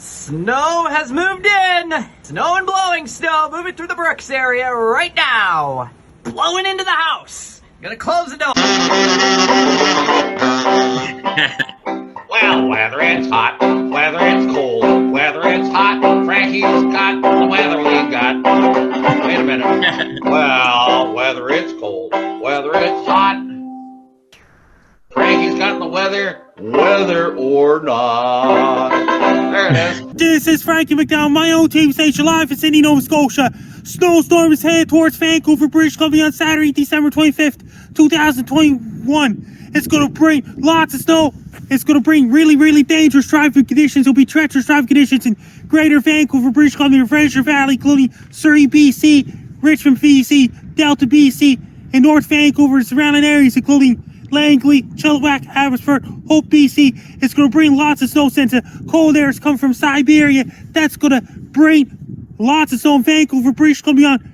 Snow has moved in! Snow and blowing snow moving through the Brooks area right now. Blowing into the house. Gonna close the door. Well, whether it's hot, whether it's cold, whether it's hot, Frankie's got the weather we got. Wait a minute. Well, whether it's cold, whether it's hot, Frankie's got the weather or not. There it is. This is Frankie MacDonald, my own team station live in Sidney, Nova Scotia. Snowstorm is headed towards Vancouver, British Columbia on Saturday, December 25th, 2021. It's going to bring lots of snow. It's going to bring really dangerous driving conditions. It'll be treacherous driving conditions in Greater Vancouver, British Columbia, Fraser Valley, including Surrey, BC, Richmond, BC, Delta, BC, and North Vancouver and surrounding areas, including Langley, Chilliwack, Abbotsford, Hope, BC. It's going to bring lots of snow since cold air is coming from Siberia. That's going to bring lots of snow in Vancouver, British Columbia on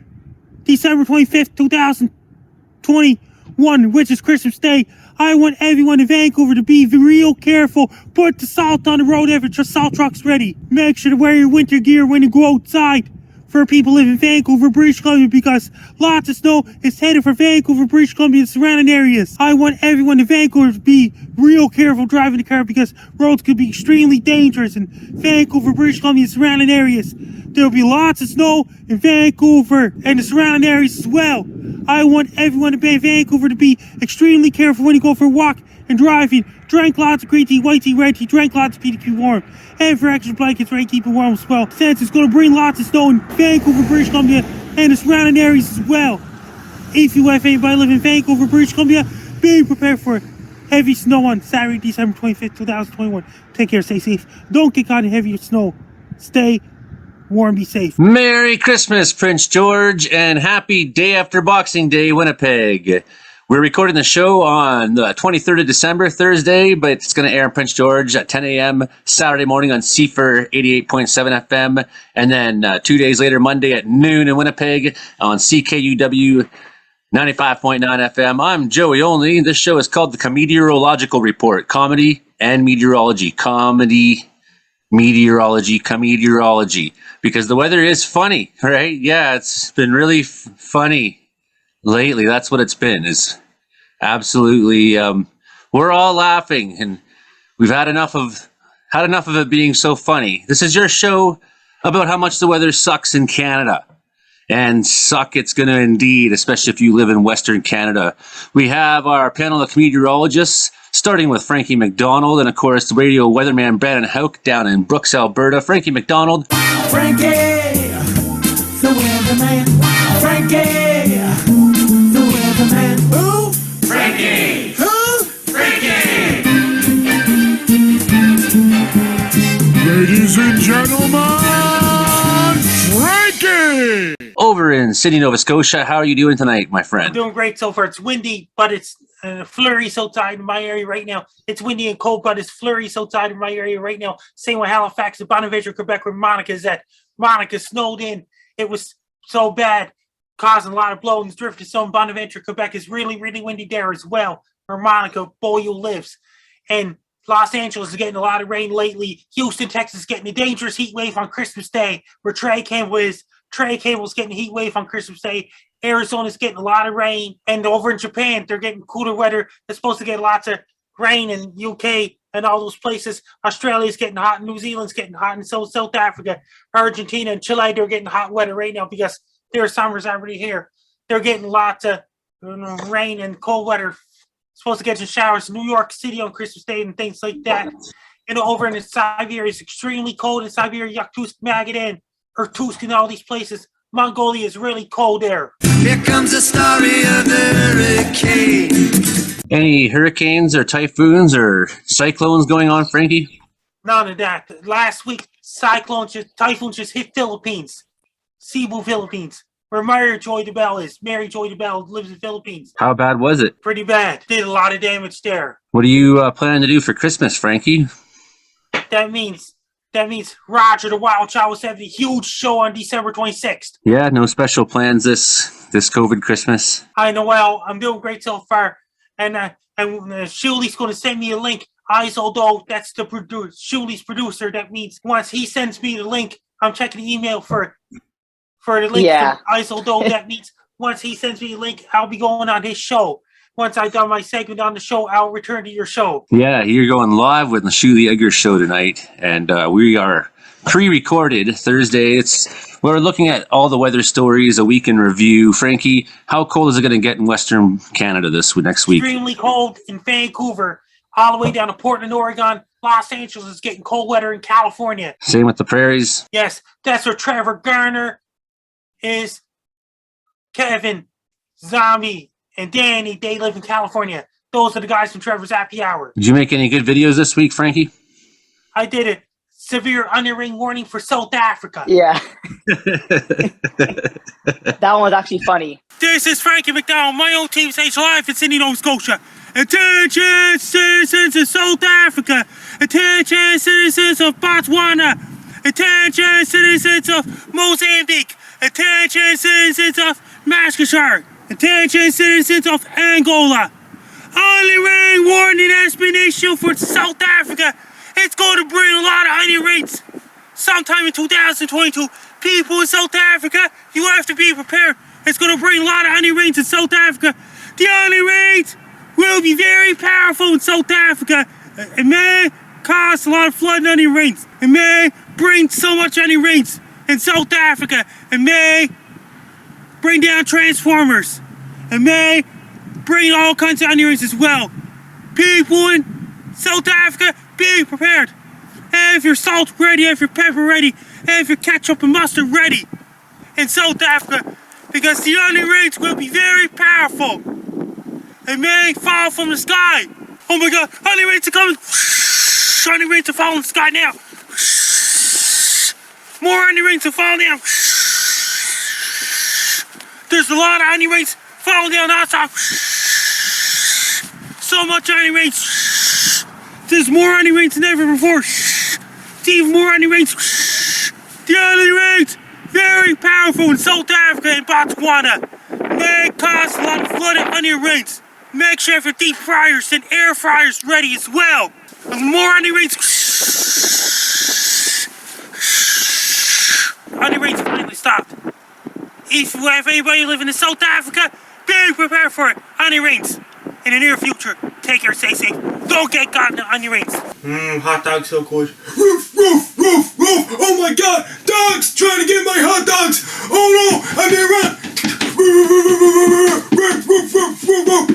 December 25th, 2021, which is Christmas Day. I want everyone in Vancouver to be real careful. Put the salt on the road if your salt truck's ready. Make sure to wear your winter gear when you go outside. For people living in Vancouver, British Columbia, because lots of snow is headed for Vancouver, British Columbia and surrounding areas. I want everyone in Vancouver to be real careful driving the car because roads could be extremely dangerous in Vancouver, British Columbia and surrounding areas. There'll be lots of snow in Vancouver and the surrounding areas as well. I want everyone in Vancouver to be extremely careful when you go for a walk and driving. Drink lots of green tea, white tea, red tea, drink lots of tea to keep warm. And for extra blankets, right, keep it warm as well. Since it's going to bring lots of snow in Vancouver, British Columbia and the surrounding areas as well. If you have anybody living in Vancouver, British Columbia, be prepared for heavy snow on Saturday, December 25th, 2021. Take care, stay safe. Don't get caught in heavy snow. Stay warm, be safe. Merry Christmas, Prince George, and happy day after Boxing Day, Winnipeg. We're recording the show on the 23rd of December, Thursday, but it's going to air in Prince George at 10 a.m. Saturday morning on CFUR 88.7 FM, and then 2 days later, Monday at noon in Winnipeg on CKUW 95.9 FM. I'm Joey Only. This show is called the Comedeorological Report. Comedy and meteorology. Comedy, meteorology, comedeorology. Because the weather is funny, right? Yeah, it's been really funny lately. That's what it's been, is absolutely we're all laughing, and we've had enough of it being so funny. This is your show about how much the weather sucks in Canada, and suck it's gonna indeed, especially if you live in Western Canada. We have our panel of meteorologists, starting with Frankie MacDonald, and of course the radio weatherman Brandon Houck down in Brooks, Alberta. Frankie MacDonald. Frankie, the weatherman. Frankie, the weatherman. Who? Frankie. Who? Frankie. Ladies and gentlemen, Frankie. Over in Sidney, Nova Scotia, how are you doing tonight, my friend? I'm doing great so far. It's windy, but it's flurry outside in my area right now. It's windy and cold, but it's flurry outside in my area right now. Same with Halifax and Bonaventure, Quebec, where Monica's at. Monica snowed in. It was so bad, causing a lot of blowing. Drifted snow in Bonaventure, Quebec is really windy there as well, where Monica Boyle lives. And Los Angeles is getting a lot of rain lately. Houston, Texas is getting a dangerous heat wave on Christmas Day, where Trey Campbell is. Trey Campbell's getting a heat wave on Christmas Day. Arizona's getting a lot of rain. And over in Japan, they're getting cooler weather. They're supposed to get lots of rain in UK and all those places. Australia's getting hot. New Zealand's getting hot. And so South Africa, Argentina, and Chile, they're getting hot weather right now because their summer's already here. They're getting lots of rain and cold weather. Supposed to get some showers in New York City on Christmas Day and things like that. And over in Siberia, it's extremely cold in Siberia. Yakutsk, Magadan, Irkutsk, and all these places. Mongolia is really cold there. Here comes the story of the hurricane. Any hurricanes or typhoons or cyclones going on, Frankie? None of that. Last week, typhoons just hit Philippines. Cebu, Philippines, where Mary Joy DeBell is. Mary Joy DeBell lives in Philippines. How bad was it? Pretty bad. Did a lot of damage there. What are you planning to do for Christmas, Frankie? That means Roger the Wild Child was having a huge show on December 26th. Yeah, no special plans this COVID Christmas. Hi, Noelle. I'm doing great so far. And Shuley's going to send me a link Although that's the Shuli's producer. That means once he sends me the link, I'm checking the email for the link from Although that means once he sends me the link, I'll be going on his show. Once I've done my segment on the show, I'll return to your show. Yeah, you're going live with the Shuli Edgar show tonight, and we are pre-recorded Thursday. We're looking at all the weather stories, a week in review. Frankie, how cold is it going to get in Western Canada next week? Extremely cold in Vancouver, all the way down to Portland, Oregon. Los Angeles is getting cold weather in California. Same with the prairies. Yes, that's where Trevor Garner is. Kevin, Zombie, and Danny, they live in California. Those are the guys from Trevor's Happy Hour. Did you make any good videos this week, Frankie? I did it. Severe onion ring warning for South Africa. Yeah. That one was actually funny. This is Frankie MacDonald, my own team stage live in Sidney, Nova Scotia. Attention citizens of South Africa. Attention citizens of Botswana. Attention citizens of Mozambique. Attention citizens of Madagascar. Attention citizens of Angola. Only rain warning has been issued for South Africa. It's going to bring a lot of onion rains sometime in 2022. People in South Africa, you have to be prepared. It's going to bring a lot of onion rains in South Africa. The onion rains will be very powerful in South Africa. It may cause a lot of flood and onion rains. It may bring so much onion rains in South Africa. It may bring down transformers. It may bring all kinds of onion rains as well. People in South Africa, be prepared. Have your salt ready, have your pepper ready, have your ketchup and mustard ready in South Africa, because the onion rains will be very powerful. They may fall from the sky. Oh my God, onion rains are coming. Onion rains are falling from the sky now. More onion rains are falling down. There's a lot of onion rains falling down outside. So much onion rains. There's more onion rains than ever before. Even more onion rains. The onion rains, very powerful in South Africa and Botswana. May cause a lot of flooded onion rains. Make sure your deep fryers and air fryers ready as well. There's more onion rains. Onion rains finally stopped. If you have anybody living in South Africa, be prepared for it. Onion rains in the near future. Take care, stay safe. Don't get caught in the onion rains. Hot dog so good. Roof, roof, roof, roof. Oh my God, dogs trying to get my hot dogs. Oh no, I'm being run.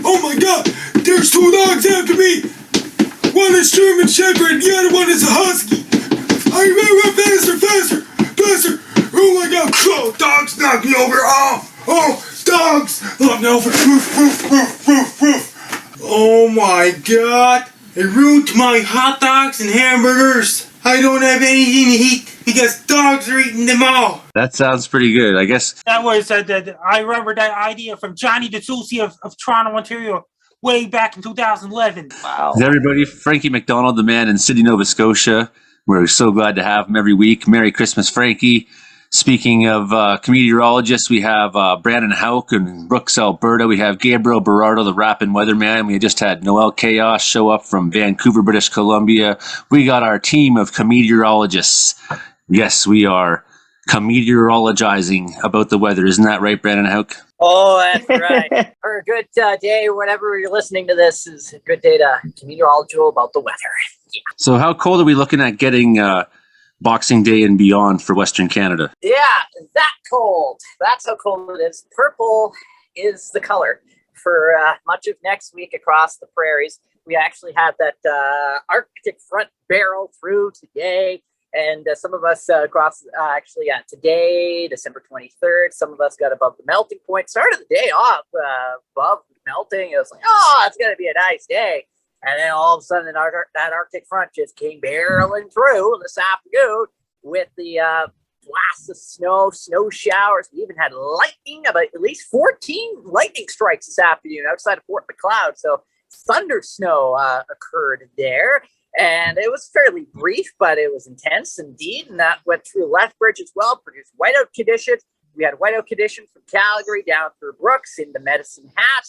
Oh my God, there's two dogs after me. One is German Shepherd, the other one is a Husky. I run faster, faster, faster. Oh my God, oh, dogs knock me over. Oh, dogs knock me over. Roof, roof, roof, roof, roof. Oh my God, it ruined my hot dogs and hamburgers. I don't have anything to eat because dogs are eating them all. That sounds pretty good, I guess. That was, I remember that idea from Johnny DeSoucy of Toronto, Ontario, way back in 2011. Wow. Everybody, Frankie MacDonald, the man in Sidney, Nova Scotia. We're so glad to have him every week. Merry Christmas, Frankie. Speaking of Comedeorologists, we have Brandon Houck in Brooks, Alberta. We have Gabriel Berardo, the rappin weatherman. We just had Noelle Chaos show up from Vancouver, British Columbia. We got our team of Comedeorologists. Yes, we are Comedeorologizing about the weather. Isn't that right, Brandon Houck? Oh, that's right. Or a good day, whenever you're listening to this, is a good day to Comedeorological about the weather. Yeah. So how cold are we looking at getting Boxing Day and beyond for Western Canada? Yeah, that cold. That's how cold it is. Purple is the color for much of next week across the prairies. We actually had that Arctic front barrel through today. And some of us across, today, December 23rd, some of us got above the melting point. Started the day off above melting. It was like, oh, it's going to be a nice day. And then all of a sudden, that Arctic front just came barreling through this afternoon with the blasts of snow showers. We even had lightning, about at least 14 lightning strikes this afternoon outside of Fort McLeod. So thunder snow occurred there. And it was fairly brief, but it was intense indeed. And that went through Lethbridge as well, produced whiteout conditions. We had whiteout conditions from Calgary down through Brooks into Medicine Hat.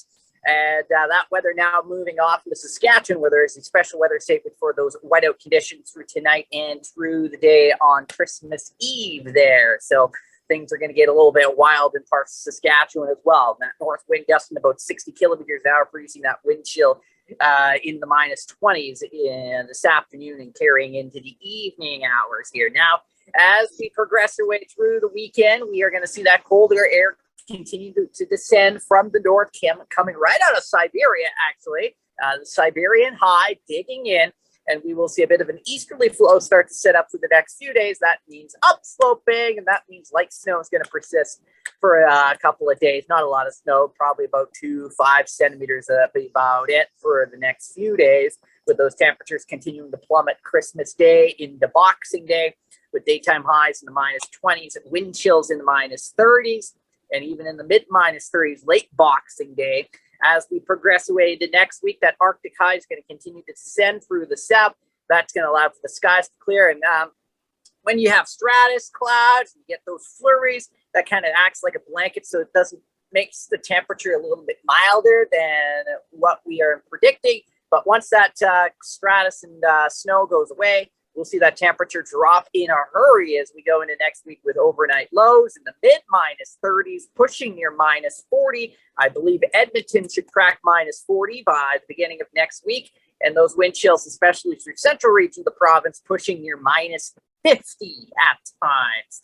And that weather now moving off into Saskatchewan, where there is a special weather statement for those whiteout conditions through tonight and through the day on Christmas Eve there. So things are going to get a little bit wild in parts of Saskatchewan as well. That north wind gusting about 60 kilometers an hour, producing that wind chill in the minus 20s in this afternoon and carrying into the evening hours here. Now, as we progress our way through the weekend, we are going to see that colder air continue to descend from the north, coming right out of Siberia, actually. The Siberian high digging in, and we will see a bit of an easterly flow start to set up for the next few days. That means upsloping, and that means light snow is going to persist for a couple of days. Not a lot of snow, probably about 2-5 centimeters, about it for the next few days, with those temperatures continuing to plummet Christmas Day into Boxing Day, with daytime highs in the minus 20s and wind chills in the minus 30s. And even in the mid-minus 30s late Boxing Day. As we progress away into next week, that Arctic high is going to continue to descend through the south. That's going to allow for the skies to clear. And when you have stratus clouds, you get those flurries, that kind of acts like a blanket, so it doesn't makes the temperature a little bit milder than what we are predicting. But once that stratus and snow goes away, we'll see that temperature drop in a hurry as we go into next week, with overnight lows in the mid-minus 30s, pushing near minus 40. I believe Edmonton should crack minus 40 by the beginning of next week. And those wind chills, especially through central region of the province, pushing near minus 50 at times.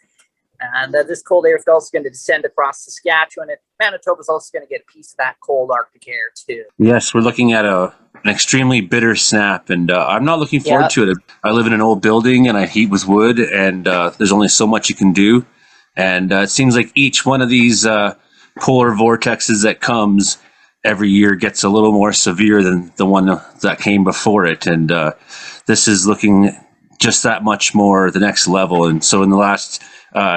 And this cold air is also going to descend across Saskatchewan, and Manitoba is also going to get a piece of that cold Arctic air too. Yes, we're looking at an extremely bitter snap, and I'm not looking forward to it. I live in an old building, and I heat with wood, and there's only so much you can do. And it seems like each one of these polar vortexes that comes every year gets a little more severe than the one that came before it. And this is looking just that much more the next level. And so in the last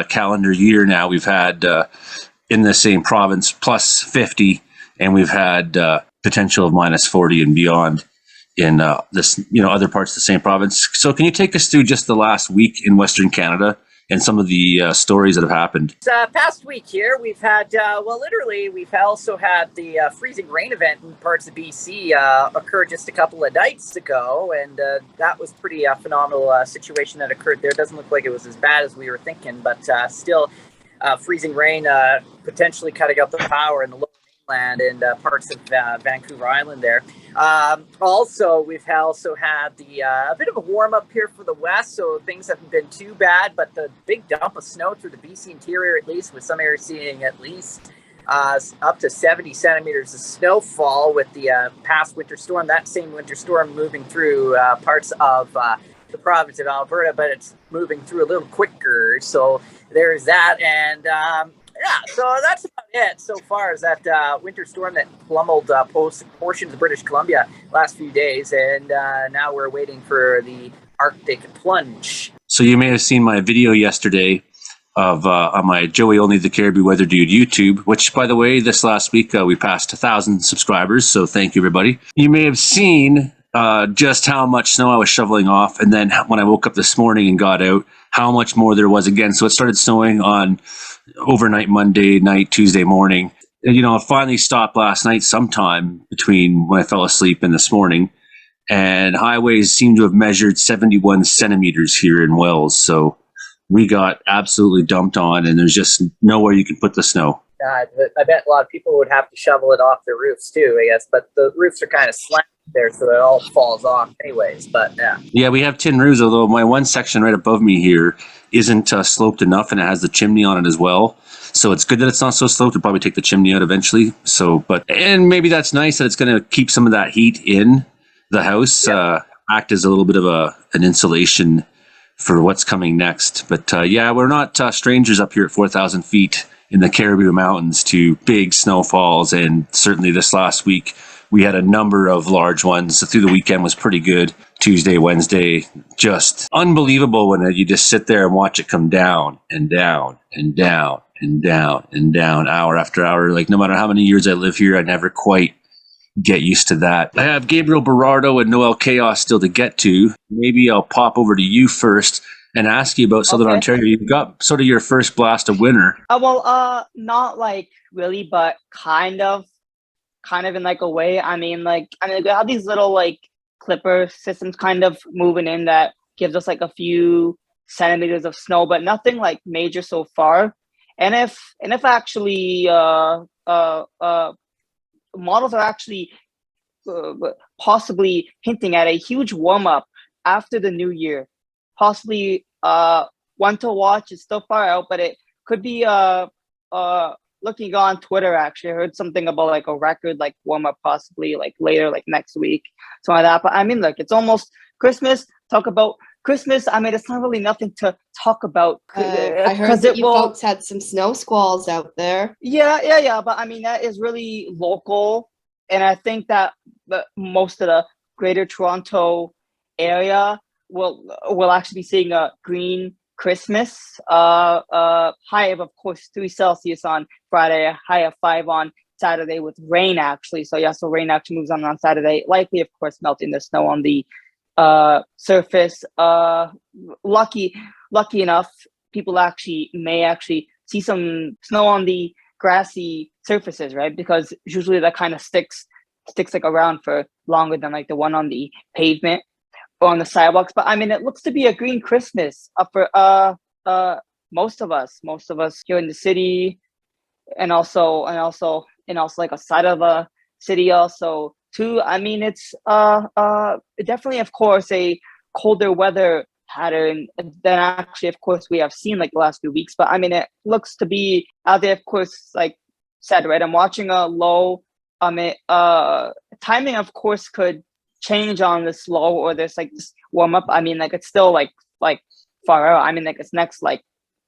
calendar year now, we've had in the same province plus 50, and we've had potential of minus 40 and beyond in this, other parts of the same province. So can you take us through just the last week in Western Canada and some of the stories that have happened? Past week here, we've had, we've also had the freezing rain event in parts of BC occur just a couple of nights ago, and that was pretty phenomenal situation that occurred there. It doesn't look like it was as bad as we were thinking, but still freezing rain potentially cutting up the power in the lower mainland and parts of Vancouver Island there. Also, we've also had the a bit of a warm up here for the west, so things haven't been too bad, but the big dump of snow through the BC interior, at least, with some areas seeing at least up to 70 centimeters of snowfall with the past winter storm. That same winter storm moving through parts of the province of Alberta, but it's moving through a little quicker, so there's that. And so that's about it so far, is that winter storm that plummeled portions of British Columbia last few days, and now we're waiting for the Arctic plunge. So you may have seen my video yesterday of on my Joey Only the Caribou Weather Dude YouTube, which, by the way, this last week we passed 1,000 subscribers, so thank you, everybody. You may have seen just how much snow I was shoveling off, and then when I woke up this morning and got out, how much more there was again. So it started snowing on overnight Monday night, Tuesday morning. And, it finally stopped last night sometime between when I fell asleep and this morning. And highways seem to have measured 71 centimeters here in Wells. So we got absolutely dumped on, and there's just nowhere you can put the snow. I bet a lot of people would have to shovel it off their roofs too, I guess. But the roofs are kind of slanted there, so it all falls off anyways. But yeah, we have tin roofs, although my one section right above me here isn't sloped enough, and it has the chimney on it as well. So it's good that it's not so sloped. It'll probably take the chimney out eventually. And maybe that's nice that it's going to keep some of that heat in the house, act as a little bit of an insulation for what's coming next. But we're not strangers up here at 4,000 feet in the Caribou Mountains to big snowfalls, and certainly this last week we had a number of large ones. So through the weekend was pretty good. Tuesday, Wednesday, just unbelievable when you just sit there and watch it come down and down and down and down and down, hour after hour. Like, no matter how many years I live here, I never quite get used to that. I have Gabriel Berardo and Noelle Chaos still to get to. Maybe I'll pop over to you first and ask you about Southern Ontario. You've got sort of your first blast of winter. Not like really, but kind of. kind of in like a way. I mean, we have these little like clipper systems kind of moving in that gives us like a few centimeters of snow, but nothing like major so far. And if actually models are actually possibly hinting at a huge warm up after the new year, possibly one to watch. It's still far out, but it could be looking on Twitter. Actually, I heard something about like a record like warm up possibly like later, like next week, something like that. But I mean, look, it's almost Christmas. Talk about Christmas. I mean, it's not really nothing to talk about. I heard that you folks had some snow squalls out there. Yeah. But I mean, that is really local, and I think that most of the Greater Toronto area will actually be seeing a green Christmas. High of course 3 Celsius on Friday, high of 5 on Saturday with rain actually. So rain actually moves on Saturday. Likely, of course, melting the snow on the surface. Lucky enough, people may actually see some snow on the grassy surfaces, right? Because usually that kind of sticks like around for longer than like the one on the pavement or on the sidewalks. But I mean, it looks to be a green Christmas for most of us here in the city, and also like a side of a city also too. I mean, it's definitely, of course, a colder weather pattern than actually, of course, we have seen like the last few weeks. But I mean, it looks to be out there, of course, like said, right? I'm watching a low. Timing, of course, could change on this low or this like this warm up. I mean, like it's still like far out. I mean, like it's next like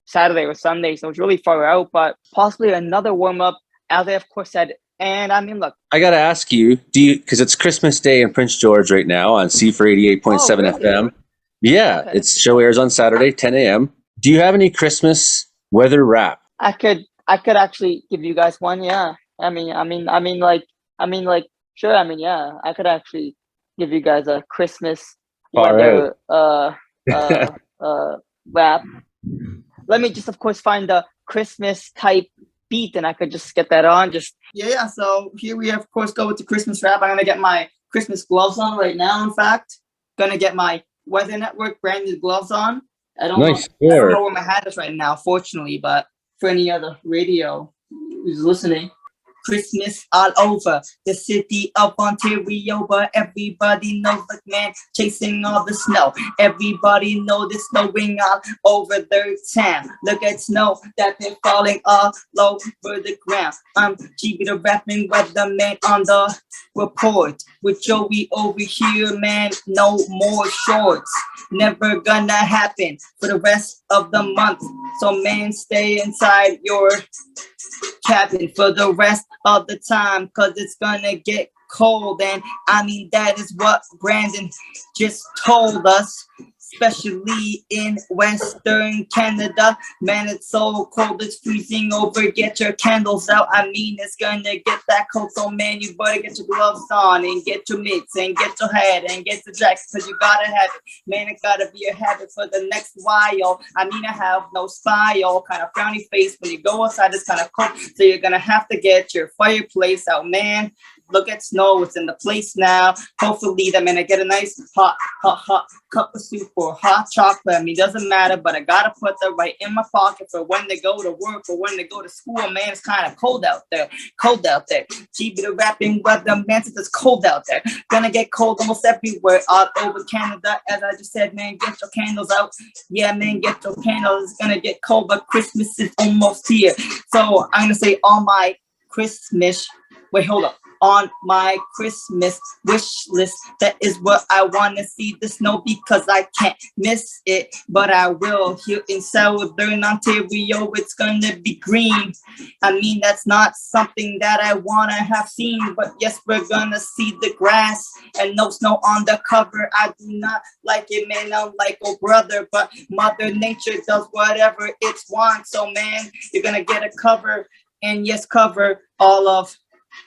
Saturday or Sunday, so it's really far out. But possibly another warm up out there, of course, said. And I mean, look, I gotta ask you, because it's Christmas Day in Prince George right now on CFUR 88.7 really? FM. Yeah, Okay. Its show airs on Saturday, 10 a.m. Do you have any Christmas weather rap? I could actually give you guys one. Yeah. I mean, sure. I mean, yeah, I could actually give you guys a Christmas weather rap. Let me just, of course, find the Christmas type beat, and I could just get that on. Yeah. So here we, of course, go with the Christmas rap. I'm gonna get my Christmas gloves on right now. In fact, gonna get my Weather Network branded gloves on. I don't know where my hat is right now, fortunately, but for any other radio who's listening. Christmas all over the city of Ontario, but everybody knows, like, man, chasing all the snow. Everybody know the snowing all over their town. Look at snow that been falling all over the ground. I'm GB the rapping weatherman on the report with Joey over here, man. No more shorts. Never gonna happen for the rest of the month. So, man, stay inside your cabin for the rest of the time, cause it's gonna get cold. And I mean, that is what Brandon just told us, especially in Western Canada. Man, it's so cold, it's freezing over. Get your candles out. I mean, it's gonna get that cold. So, man, you better get your gloves on and get your mitts and get your hat and get the jacket, cause you gotta have it. Man, it gotta be a habit for the next while. I mean, I have no style, kind of frowny face when you go outside. It's kind of cold, so you're gonna have to get your fireplace out, man. Look at snow, it's in the place now. Hopefully, I'm gonna get a nice hot cup of soup or hot chocolate. I mean, doesn't matter, but I gotta put that right in my pocket for when they go to work or when they go to school. Man, it's kind of cold out there. GB the rapping weather, man, it's cold out there. Gonna get cold almost everywhere all over Canada. As I just said, man, get your candles out. Yeah, man, get your candles. It's gonna get cold, but Christmas is almost here. So I'm gonna say on my Christmas. Wait, hold up. On my Christmas wish list, that is what I want to see, the snow, because I can't miss it, but I will. Here in Southern Ontario, it's gonna be green. I mean, that's not something that I want to have seen, but yes, we're gonna see the grass and no snow on the cover. I do not like it, man. I'm like, oh brother, but Mother Nature does whatever it wants. So, man, you're gonna get a cover, and yes, cover all of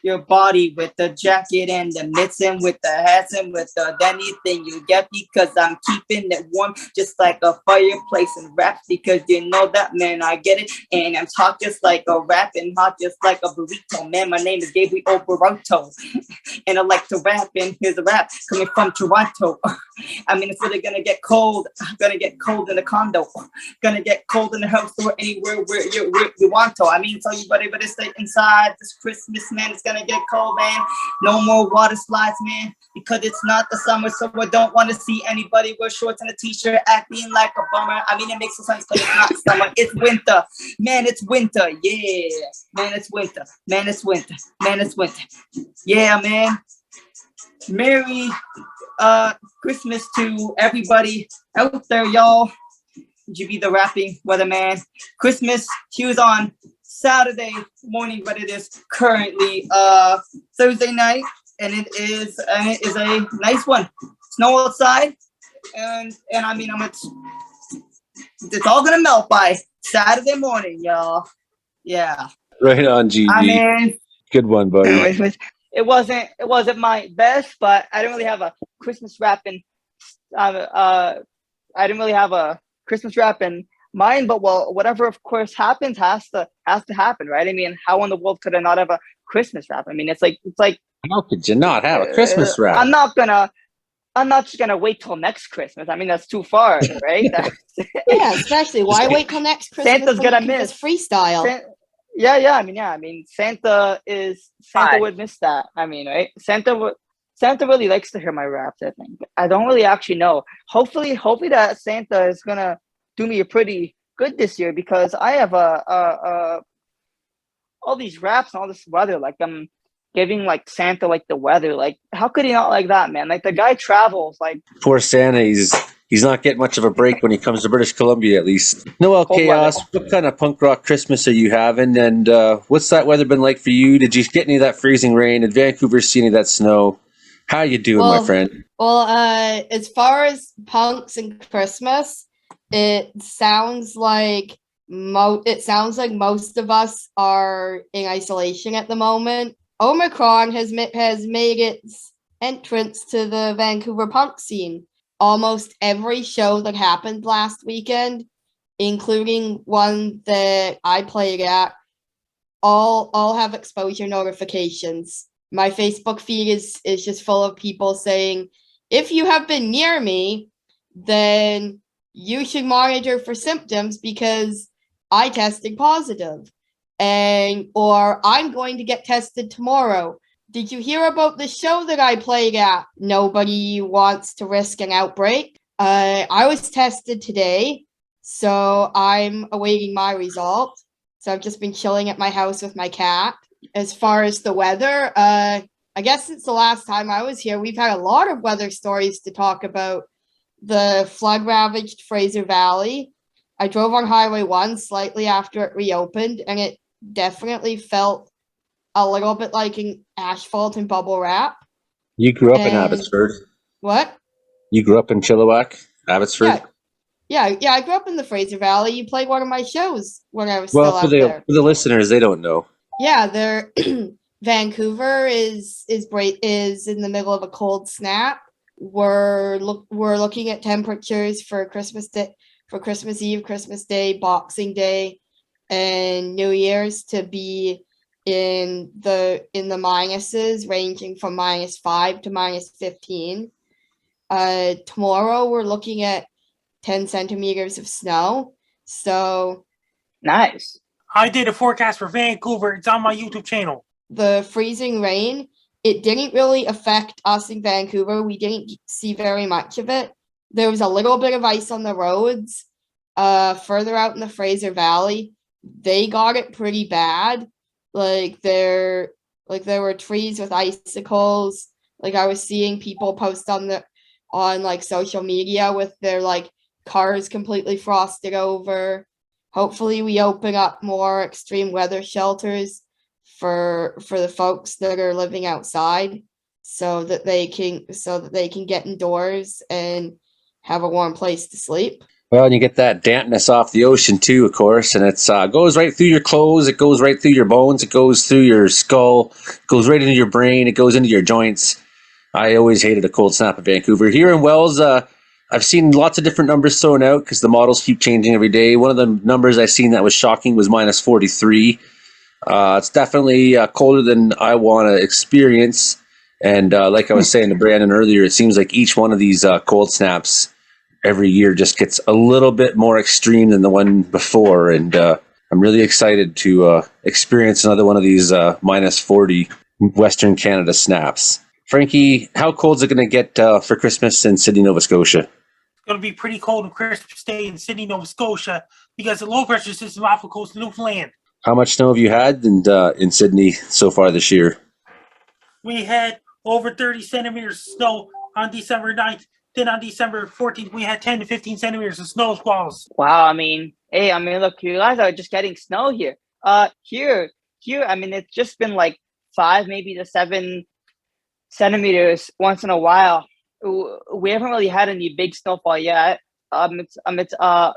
your body with the jacket and the mitts and with the hats and with the anything you get, because I'm keeping it warm just like a fireplace and rap, because you know that, man, I get it. And I'm hot just like a rap and hot just like a burrito, man. My name is Gabriel Berardo and I like to rap, and here's a rap coming from Toronto. I mean, it's really gonna get cold. Gonna get cold in the condo. Gonna get cold in the house or anywhere where you want to. I mean, so you better stay inside this Christmas, man. It's gonna get cold, man. No more water slides, man, because it's not the summer, so I don't want to see anybody wear shorts and a t-shirt acting like a bummer. I mean, it makes no sense because it's not summer. It's winter, man. It's winter, yeah, man. It's winter, man. It's winter, man. It's winter, yeah, man. Merry Christmas to everybody out there, y'all. You be the rapping weatherman. Christmas cues on Saturday morning, but it is currently Thursday night, and it is a nice one. Snow outside, and I mean, it's all gonna melt by Saturday morning, y'all. Yeah. Right on, GG. I mean, good one, buddy. it wasn't my best, but I didn't really have a Christmas rap in I didn't really have a Christmas rap in mind, but well, whatever of course happens has to happen, right? I mean, how in the world could I not have a Christmas rap? I mean, it's like how could you not have a Christmas rap? I'm not just gonna wait till next Christmas. I mean, that's too far, right? Yeah, especially why wait till next Christmas? Santa's gonna miss freestyle. Yeah. I mean, Santa would miss that. I mean, right? Santa really likes to hear my raps, I think. I don't really actually know. Hopefully that Santa is gonna do me a pretty good this year, because I have all these raps and all this weather. Like, I'm giving like Santa like the weather. Like, how could he not like that, man? Like, the guy travels. Like, poor Santa, he's not getting much of a break when he comes to British Columbia, at least. Noelle Chaos, what kind of punk rock Christmas are you having? And what's that weather been like for you? Did you get any of that freezing rain? Did Vancouver see any of that snow? How you doing, my friend? Well, as far as punks and Christmas, it sounds like most of us are in isolation at the moment. Omicron has made its entrance to the Vancouver punk scene. Almost every show that happened last weekend, including one that I played at, all have exposure notifications. My Facebook feed is just full of people saying, if you have been near me, then you should monitor for symptoms because I tested positive, or I'm going to get tested tomorrow. Did you hear about the show that I played at? Nobody wants to risk an outbreak. I was tested today, so I'm awaiting my result. So I've just been chilling at my house with my cat. As far as the weather, I guess since the last time I was here, we've had a lot of weather stories to talk about. The flood-ravaged Fraser Valley. I drove on Highway 1 slightly after it reopened, and it definitely felt a little bit like an asphalt and bubble wrap. You grew up in Abbotsford. What? You grew up in Chilliwack, Abbotsford? Yeah, I grew up in the Fraser Valley. You played one of my shows when I was still out there. For the listeners, they don't know. Yeah, Vancouver is in the middle of a cold snap. We're looking at temperatures for Christmas Eve, Christmas Day, Boxing Day, and New Year's to be in the minuses, ranging from -5 to -15. Tomorrow we're looking at 10 centimeters of snow. So nice. I did a forecast for Vancouver. It's on my YouTube channel. The freezing rain, it didn't really affect us in Vancouver. We didn't see very much of it. There was a little bit of ice on the roads. Further out in the Fraser Valley, they got it pretty bad. Like there were trees with icicles. Like, I was seeing people post on like social media with their like cars completely frosted over. Hopefully we open up more extreme weather shelters for the folks that are living outside so that they can get indoors and have a warm place to sleep. Well, and you get that dampness off the ocean too, of course, and it's goes right through your clothes, it goes right through your bones, it goes through your skull, it goes right into your brain, it goes into your joints. I always hated a cold snap in Vancouver. Here in Wells, I've seen lots of different numbers thrown out because the models keep changing every day. One of the numbers I seen that was shocking was minus 43. It's definitely colder than I want to experience. And like I was saying to Brandon earlier, it seems like each one of these cold snaps every year just gets a little bit more extreme than the one before. And I'm really excited to experience another one of these minus 40 Western Canada snaps. Frankie, how cold is it going to get for Christmas in Sidney, Nova Scotia? It's going to be pretty cold on Christmas Day in Sidney, Nova Scotia, because the low pressure system off the coast of Newfoundland. How much snow have you had in Sidney so far this year? We had over 30 centimeters of snow on December 9th. Then on December 14th, we had 10 to 15 centimeters of snow squalls. Wow, I mean, look, you guys are just getting snow here. Here, I mean, it's just been like 5, maybe to 7 centimeters once in a while. We haven't really had any big snowfall yet. It's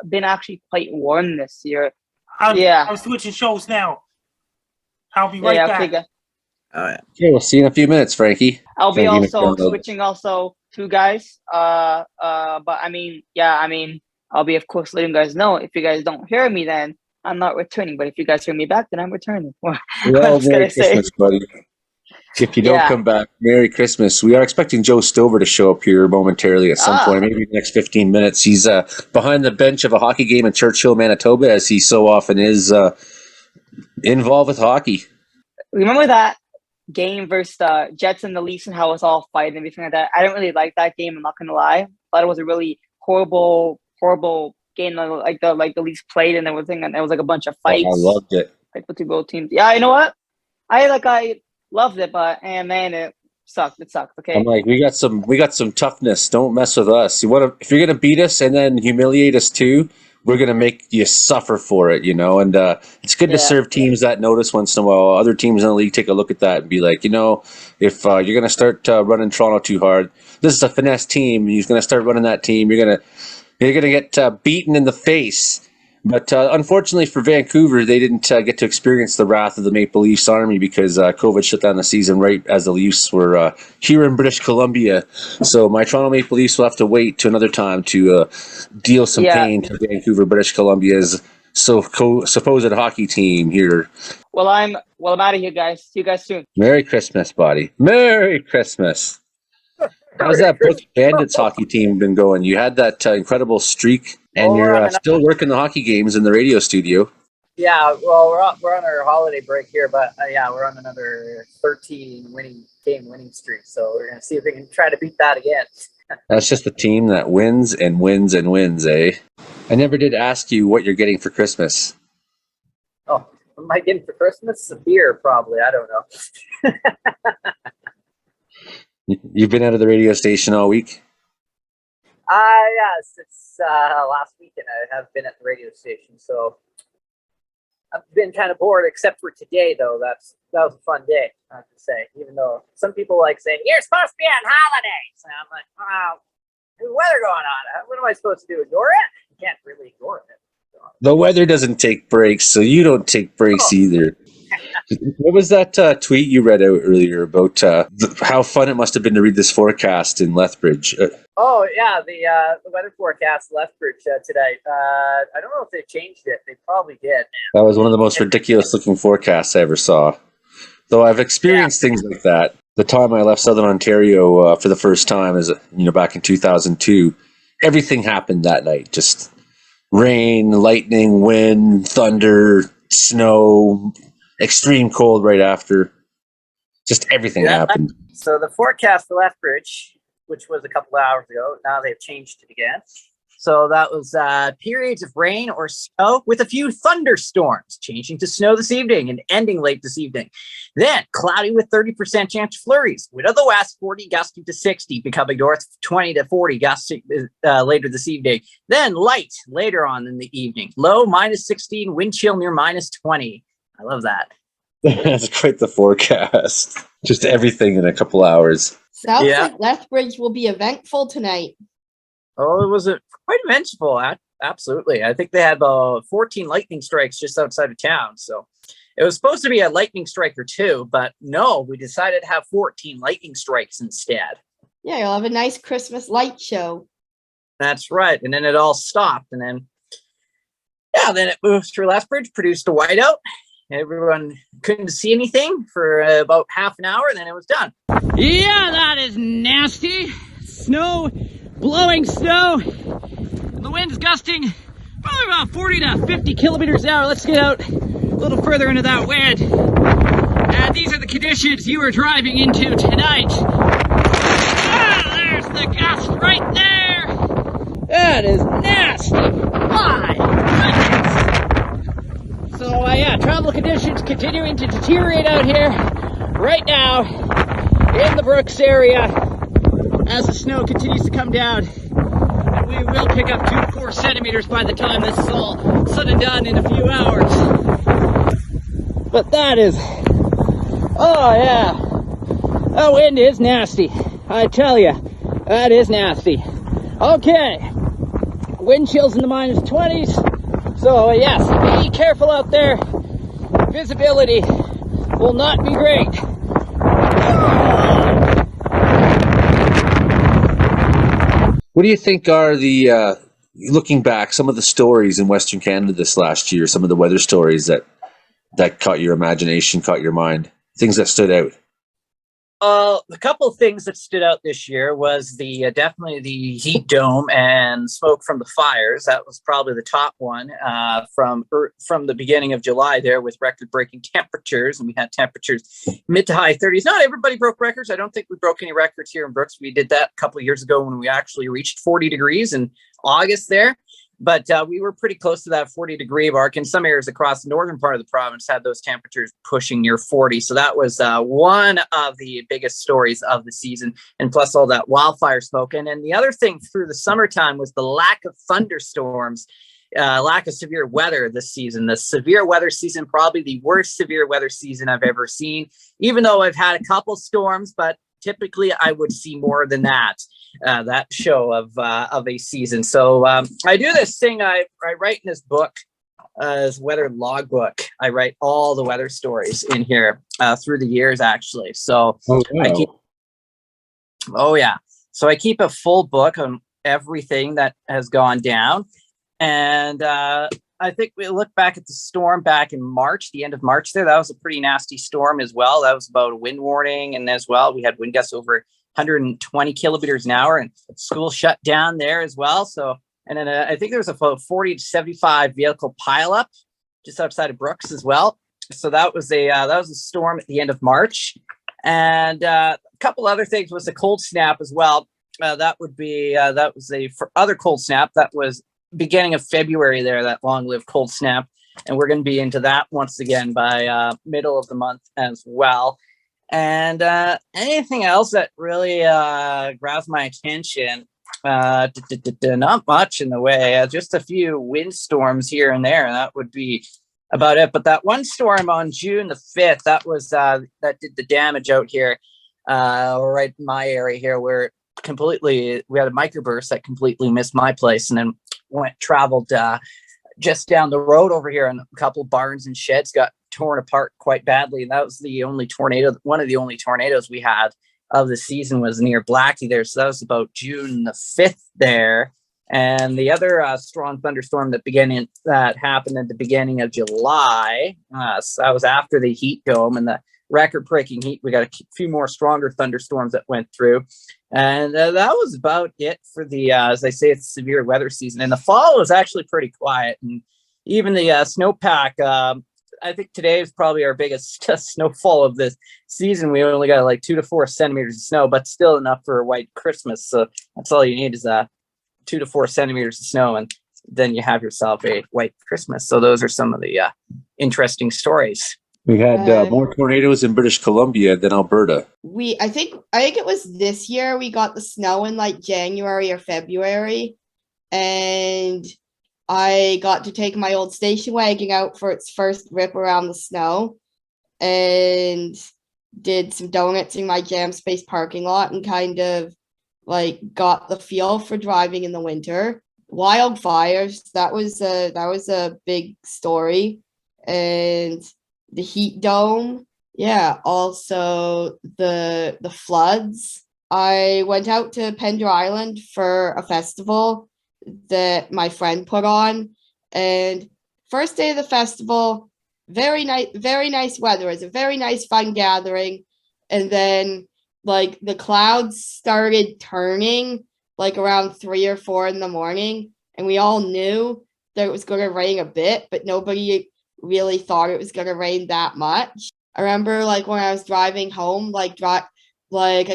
been actually quite warm this year. I'm switching shows now. I'll be right back. Okay, Okay, we'll see you in a few minutes, Frankie. I'll be Thank you, also MacDonald. switching also to guys. But I mean, I'll be of course letting you guys know if you guys don't hear me, then I'm not returning. But if you guys hear me back, then I'm returning. Well, What's Merry gonna say? Christmas, buddy. If you don't come back, Merry Christmas. We are expecting Joe Stover to show up here momentarily at some point, maybe in the next 15 minutes. He's behind the bench of a hockey game in Churchill, Manitoba, as he so often is involved with hockey. Remember that game versus the Jets and the Leafs and how it was all fighting and everything like that? I didn't really like that game, I'm not gonna lie. Thought it was a really horrible game, like the Leafs played and everything, and there was like a bunch of fights. I loved it. Like between both teams. Yeah, you know what? I loved it, but man, it sucked. It sucked. Okay. I'm like, we got some toughness. Don't mess with us. If you're gonna beat us and then humiliate us too, we're gonna make you suffer for it, you know. And it's good to serve teams that notice once in a while. Other teams in the league take a look at that and be like, you know, if you're gonna start running Toronto too hard, this is a finesse team. You're gonna start running that team. You're gonna get beaten in the face. But unfortunately for Vancouver, they didn't get to experience the wrath of the Maple Leafs army because COVID shut down the season right as the Leafs were here in British Columbia. So my Toronto Maple Leafs will have to wait to another time to deal some pain to Vancouver, British Columbia's supposed hockey team here. Well, I'm out of here, guys. See you guys soon. Merry Christmas, buddy. Merry Christmas. How's that Brooks Bandits hockey team been going? You had that incredible streak, and you're still working the hockey games in the radio studio. Yeah, well, we're on our holiday break here, but we're on another 13 winning streak. So we're gonna see if we can try to beat that again. That's just a team that wins and wins and wins, eh? I never did ask you what you're getting for Christmas. Oh, what am I getting for Christmas? A beer, probably. I don't know. You've been out of the radio station all week? Since last weekend I have been at the radio station, so I've been kind of bored, except for today, though. That was a fun day, I have to say, even though some people like saying, you're supposed to be on holidays. And I'm like, wow, there's weather going on. What am I supposed to do, ignore it? You can't really ignore it. The weather doesn't take breaks, so you don't take breaks either. What was that tweet you read out earlier about how fun it must have been to read this forecast in Lethbridge? The weather forecast Lethbridge today. I don't know if they changed it. They probably did. That was one of the most ridiculous looking forecasts I ever saw. Though I've experienced things like that. The time I left Southern Ontario for the first time is back in 2002. Everything happened that night. Just rain, lightning, wind, thunder, snow, extreme cold right after. Just everything happened. So the forecast for Lethbridge, which was a couple of hours ago, now they've changed it again. So that was periods of rain or snow with a few thunderstorms, changing to snow this evening and ending late this evening. Then cloudy with 30% chance of flurries. Wind of the west, 40 gusting to 60, becoming north 20 to 40 gusting later this evening. Then light later on in the evening. Low minus 16, wind chill near minus 20. I love that. That's quite the forecast. Just everything in a couple hours. Sounds like Lethbridge will be eventful tonight. Oh, it was quite eventful, absolutely. I think they had 14 lightning strikes just outside of town. So it was supposed to be a lightning strike or two, but no, we decided to have 14 lightning strikes instead. Yeah, you'll have a nice Christmas light show. That's right. And then it all stopped. And then, then it moved through Lethbridge, produced a whiteout. Everyone couldn't see anything for about half an hour, and then it was done. Yeah, that is nasty. Snow, blowing snow. The wind's gusting probably about 40 to 50 kilometers an hour. Let's get out a little further into that wind. And these are the conditions you are driving into tonight. Ah, there's the gust right there. That is nasty. My goodness. So travel conditions continuing to deteriorate out here right now in the Brooks area as the snow continues to come down. And we will pick up 2 to 4 centimeters by the time this is all said and done in a few hours. But that is, oh yeah, that wind is nasty. I tell you, that is nasty. Okay, wind chills in the minus 20s. So yes, be careful out there. Visibility will not be great. What do you think are the, looking back, some of the stories in Western Canada this last year, some of the weather stories that caught your imagination, caught your mind, things that stood out? A couple of things that stood out this year was definitely the heat dome and smoke from the fires. That was probably the top one from the beginning of July there, with record-breaking temperatures, and we had temperatures mid to high 30s. Not everybody broke records. I don't think we broke any records here in Brooks. We did that a couple of years ago when we actually reached 40 degrees in August there. But we were pretty close to that 40-degree mark. In some areas across the northern part of the province had those temperatures pushing near 40. So that was one of the biggest stories of the season, and plus all that wildfire smoke. And then the other thing through the summertime was the lack of thunderstorms, lack of severe weather this season. The severe weather season, probably the worst severe weather season I've ever seen, even though I've had a couple storms, but typically I would see more than that show of a season. So I do this thing. I write in this book, this weather logbook. I write all the weather stories in here through the years, actually. So I keep a full book on everything that has gone down. And I think we look back at the storm back in March, the end of March there. That was a pretty nasty storm as well. That was about a wind warning. And as well, we had wind gusts over 120 kilometers an hour, and school shut down there as well. So, and then I think there was a 40 to 75 vehicle pileup just outside of Brooks as well. So that was a storm at the end of March. And a couple other things was a cold snap as well. That was a other cold snap that was beginning of February there, that long-lived cold snap, and we're going to be into that once again by middle of the month as well. And anything else that really grabs my attention, not much in the way, just a few windstorms here and there, and that would be about it. But that one storm on June the 5th, that was that did the damage out here right in my area here, where we had a microburst that completely missed my place, and then traveled just down the road over here, and a couple barns and sheds got torn apart quite badly. And that was one of the only tornadoes we had of the season was near Blackie there. So that was about June the 5th there. And the other strong thunderstorm that happened at the beginning of July, so that was after the heat dome and the record-breaking heat. We got a few more stronger thunderstorms that went through, and that was about it for the as I say, it's severe weather season. And the fall was actually pretty quiet, and even the snowpack, I think today is probably our biggest snowfall of this season. We only got like 2 to 4 centimeters of snow, but still enough for a white Christmas. So that's all you need is 2 to 4 centimeters of snow, and then you have yourself a white Christmas. So those are some of the interesting stories. We had more tornadoes in British Columbia than Alberta. I think it was this year we got the snow in like January or February, and I got to take my old station wagon out for its first rip around the snow, and did some donuts in my Jam Space parking lot, and kind of like got the feel for driving in the winter. wildfires, that was a big story. And the heat dome, yeah, also the floods. I went out to Pender Island for a festival that my friend put on, and first day of the festival, very nice weather. It was a very nice fun gathering. And then like the clouds started turning like around 3 or 4 in the morning, and we all knew that it was going to rain a bit, but nobody really thought it was going to rain that much. I remember like when I was driving home, like I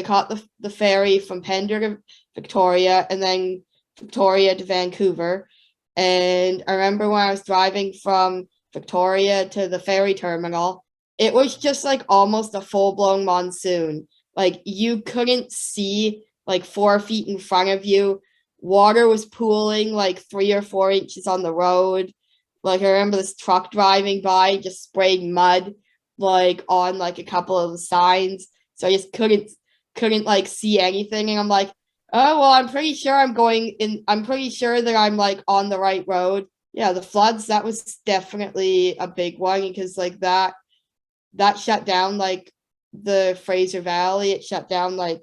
caught the ferry from Pender to Victoria and then Victoria to Vancouver. And I remember when I was driving from Victoria to the ferry terminal, it was just like almost a full-blown monsoon. Like you couldn't see like 4 feet in front of you. Water was pooling like 3 or 4 inches on the road. Like I remember this truck driving by just spraying mud like on like a couple of the signs. So I just couldn't like see anything. And I'm like, oh well, I'm pretty sure that I'm like on the right road. Yeah, the floods, that was definitely a big one, because like that shut down like the Fraser Valley. It shut down like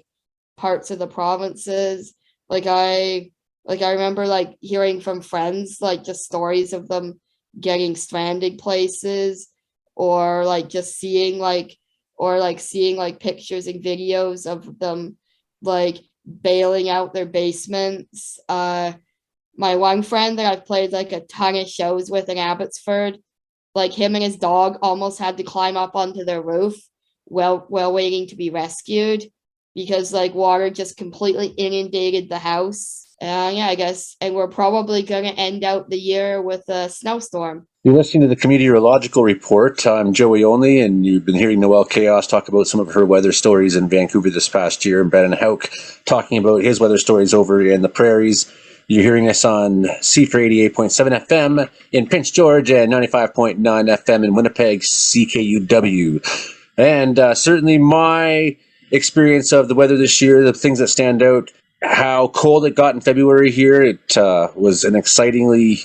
parts of the provinces. Like I remember like hearing from friends like just stories of them getting stranded places, or like just seeing like pictures and videos of them like bailing out their basements. My one friend that I've played like a ton of shows with in Abbotsford, like him and his dog almost had to climb up onto their roof while waiting to be rescued, because like water just completely inundated the house. Yeah, I guess, and we're probably going to end out the year with a snowstorm. You're listening to the Comedeorological Report. I'm Joey Only, and you've been hearing Noelle Chaos talk about some of her weather stories in Vancouver this past year, and Brandon Houck talking about his weather stories over in the prairies. You're hearing us on CFUR 88.7 FM in Prince George and 95.9 FM in Winnipeg, CKUW. And certainly my experience of the weather this year, the things that stand out, how cold it got in February here. It was an excitingly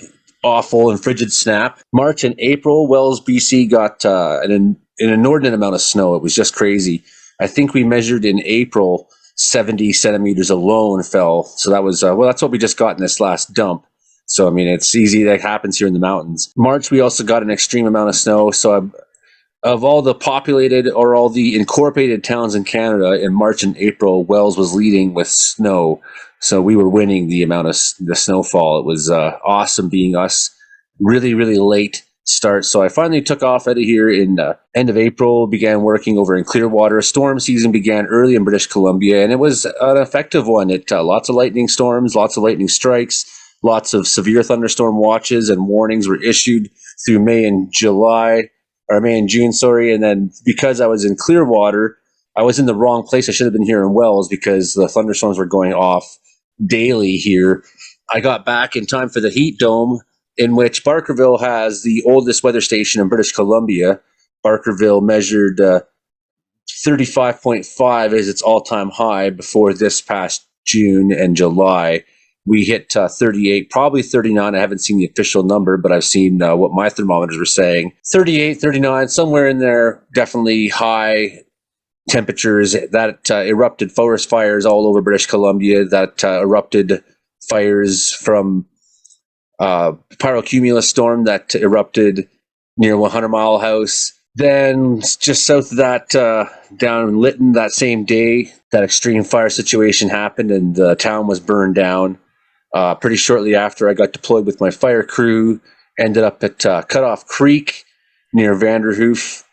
awful and frigid snap. March and April, Wells, BC got an inordinate amount of snow. It was just crazy. I think we measured in April 70 centimeters alone fell. So that was, that's what we just got in this last dump. So, I mean, it's easy. That happens here in the mountains. March, we also got an extreme amount of snow. So of all the populated or all the incorporated towns in Canada in March and April, Wells was leading with snow. So we were winning the amount of the snowfall. It was awesome being us. Really, really late start. So I finally took off out of here in end of April, began working over in Clearwater. Storm season began early in British Columbia, and it was an effective one. It lots of lightning storms, lots of lightning strikes, lots of severe thunderstorm watches and warnings were issued through May and June, sorry. And then because I was in Clearwater, I was in the wrong place. I should have been here in Wells because the thunderstorms were going off daily here. I got back in time for the heat dome, in which Barkerville has the oldest weather station in British Columbia. Barkerville measured 35.5 as its all-time high before this past June and July. We hit 38, probably 39. I haven't seen the official number, but I've seen what my thermometers were saying. 38, 39, somewhere in there, definitely high temperatures. That erupted forest fires all over British Columbia. That erupted fires from pyrocumulus storm that erupted near 100 Mile House. Then just south of that, down in Lytton, that same day, that extreme fire situation happened and the town was burned down. Pretty shortly after, I got deployed with my fire crew, ended up at Cutoff Creek near Vanderhoof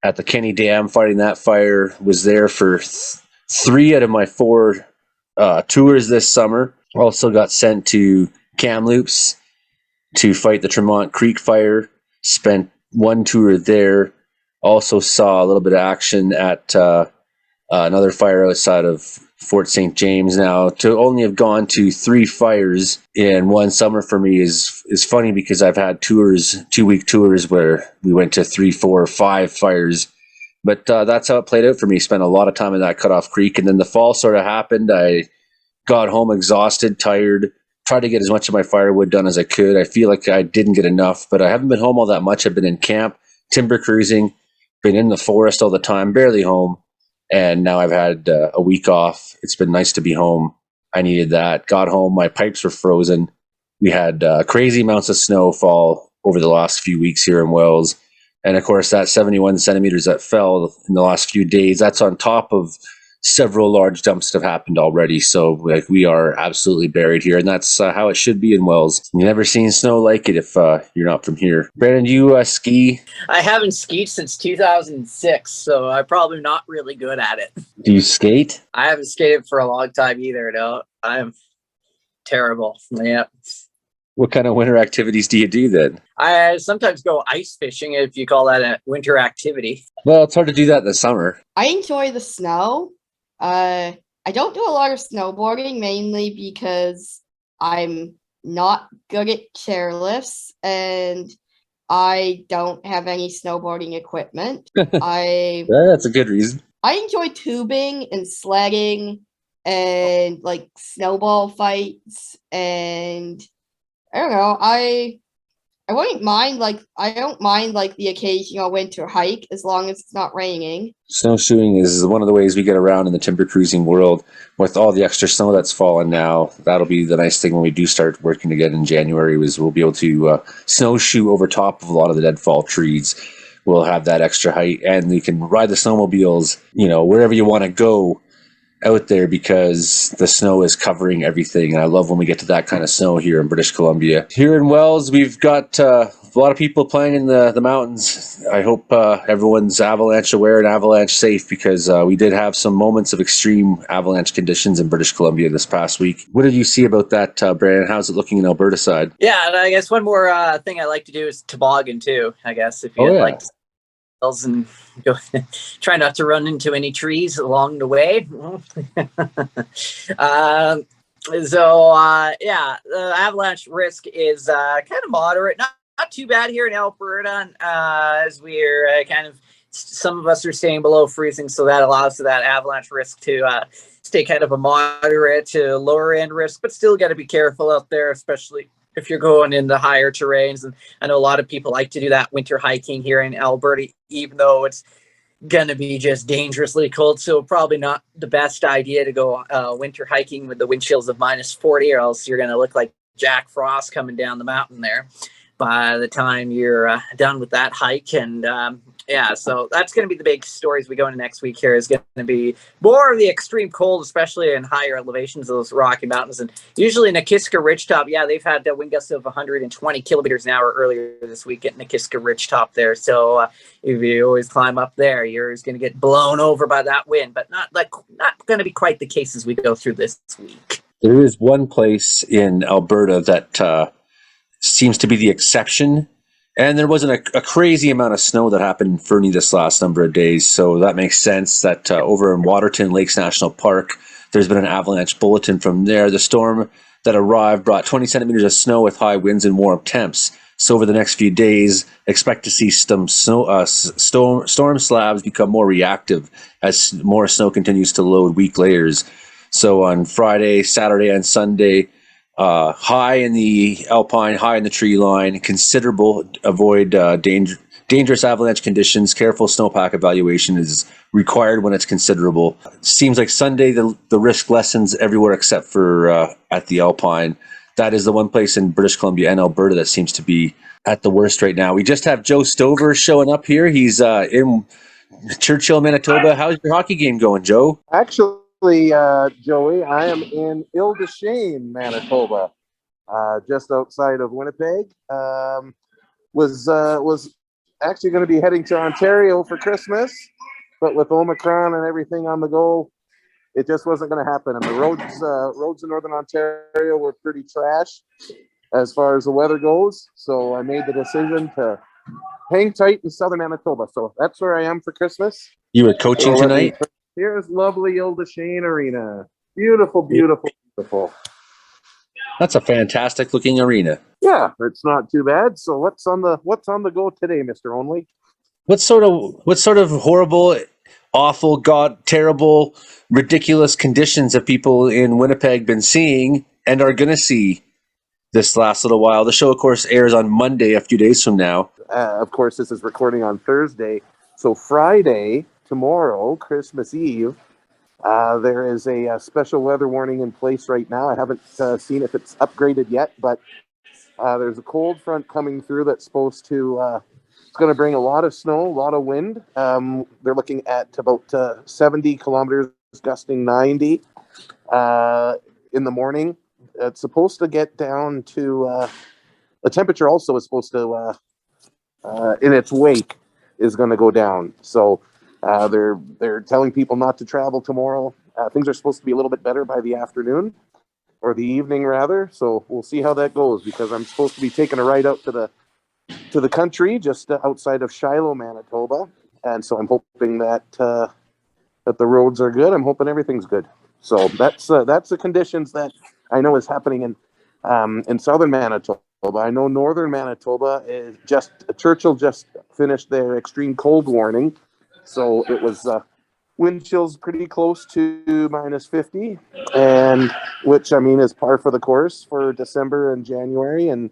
at the Kenny Dam fighting that fire. Was there for 3 out of my 4 tours this summer. Also got sent to Kamloops to fight the Tremont Creek fire. Spent 1 tour there. Also saw a little bit of action at another fire outside of Fort St. James. Now, to only have gone to 3 fires in one summer for me is funny, because I've had tours, 2-week tours, where we went to 3, 4, 5 fires. But that's how it played out for me. Spent a lot of time in that Cutoff Creek, and then the fall sort of happened. I got home exhausted, tired, tried to get as much of my firewood done as I could. I feel like I didn't get enough, but I haven't been home all that much. I've been in camp, timber cruising, been in the forest all the time, barely home. And now I've had a week off. It's been nice to be home. I needed that. Got home, my pipes were frozen. We had crazy amounts of snow fall over the last few weeks here in Wells. And of course, that 71 centimeters that fell in the last few days, that's on top of several large dumps that have happened already. So like we are absolutely buried here, and that's how it should be in Wells. You've never seen snow like it if you're not from here. Brandon, do you ski? I haven't skied since 2006, so I'm probably not really good at it. Do you skate? I haven't skated for a long time either, no. I'm terrible. Yeah. What kind of winter activities do you do then? I sometimes go ice fishing, if you call that a winter activity. Well, it's hard to do that in the summer. I enjoy the snow. I don't do a lot of snowboarding, mainly because I'm not good at chairlifts and I don't have any snowboarding equipment. That's a good reason. I enjoy tubing and sledding and like snowball fights, and I don't know, I wouldn't mind, like, I don't mind, like, the occasional winter hike as long as it's not raining. Snowshoeing is one of the ways we get around in the timber cruising world. With all the extra snow that's fallen now, that'll be the nice thing when we do start working again in January, is we'll be able to snowshoe over top of a lot of the deadfall trees. We'll have that extra height, and you can ride the snowmobiles, you know, wherever you want to go out there, because the snow is covering everything. And I love when we get to that kind of snow here in British Columbia. Here in Wells, we've got a lot of people playing in the mountains. I hope everyone's avalanche aware and avalanche safe, because we did have some moments of extreme avalanche conditions in British Columbia this past week. What did you see about that, Brandon? How's it looking in Alberta side? Yeah, and I guess one more thing I like to do is toboggan too, I guess, if you like to and go try not to run into any trees along the way. Yeah, the avalanche risk is kind of moderate, not too bad here in Alberta, as we're some of us are staying below freezing, so that allows for that avalanche risk to stay kind of a moderate to lower end risk, but still got to be careful out there, especially if you're going in the higher terrains. And I know a lot of people like to do that winter hiking here in Alberta, even though it's going to be just dangerously cold. So probably not the best idea to go winter hiking with the wind chills of -40, or else you're going to look like Jack Frost coming down the mountain there by the time you're done with that hike. And yeah, so that's going to be the big stories we go into next week. Here is going to be more of the extreme cold, especially in higher elevations of those Rocky Mountains. And usually Nikiska Ridgetop, yeah, they've had wind gusts of 120 kilometers an hour earlier this week at Nikiska Ridgetop there. So if you always climb up there, you're going to get blown over by that wind, but not going to be quite the case as we go through this week. There is one place in Alberta that seems to be the exception. And there wasn't a crazy amount of snow that happened in Fernie this last number of days. So that makes sense that over in Waterton Lakes National Park, there's been an avalanche bulletin from there. The storm that arrived brought 20 centimeters of snow with high winds and warm temps. So over the next few days, expect to see some storm slabs become more reactive as more snow continues to load weak layers. So on Friday, Saturday, and Sunday, high in the alpine, high in the tree line, considerable, avoid dangerous avalanche conditions. Careful snowpack evaluation is required when it's considerable. Seems like Sunday the risk lessens everywhere except for at the alpine. That is the one place in British Columbia and Alberta that seems to be at the worst right now. We just have Joe Stover showing up here. He's in Churchill, Manitoba. How's your hockey game going, Joe? Actually, Joey, I am in Ile-des-Chênes, Manitoba, just outside of Winnipeg. Was actually going to be heading to Ontario for Christmas, but with Omicron and everything on the go, it just wasn't going to happen. And the roads in Northern Ontario were pretty trash as far as the weather goes. So I made the decision to hang tight in Southern Manitoba. So that's where I am for Christmas. You were coaching tonight? Here's lovely Ile-des-Chênes Arena. Beautiful, beautiful, beautiful. That's a fantastic looking arena. Yeah, it's not too bad. So what's on the go today, Mr. Only? What sort of horrible, awful, terrible, ridiculous conditions have people in Winnipeg been seeing and are going to see this last little while. The show, of course, airs on Monday, a few days from now. Of course, this is recording on Thursday. So Friday, tomorrow, Christmas Eve, there is a special weather warning in place right now. I haven't seen if it's upgraded yet, but there's a cold front coming through that's supposed to, it's going to bring a lot of snow, a lot of wind. They're looking at about 70 kilometers, gusting 90 in the morning. It's supposed to get down to, the temperature also is supposed to, in its wake, is going to go down. So they're telling people not to travel tomorrow. Things are supposed to be a little bit better by the afternoon, or the evening rather. So we'll see how that goes, because I'm supposed to be taking a ride out to the country just outside of Shiloh, Manitoba, and so I'm hoping that that the roads are good. I'm hoping everything's good. So that's the conditions that I know is happening in southern Manitoba. I know northern Manitoba is Churchill just finished their extreme cold warning, so it was wind chills pretty close to -50, and which I mean is par for the course for December and January and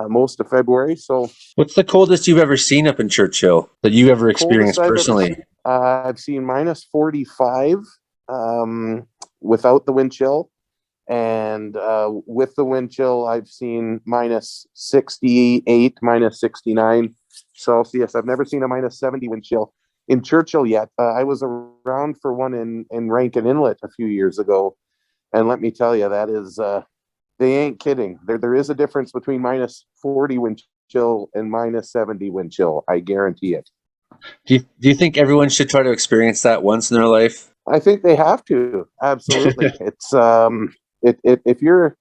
most of February. So, what's the coldest you've ever seen up in Churchill that you ever experienced personally? I've seen -45 without the wind chill. And with the wind chill, I've seen -68, -69 Celsius. I've never seen a -70 wind chill in Churchill yet. I was around for one in Rankin Inlet a few years ago. And let me tell you, that is, they ain't kidding. There is a difference between -40 wind chill and -70 wind chill. I guarantee it. Do you think everyone should try to experience that once in their life? I think they have to. Absolutely. It's if you're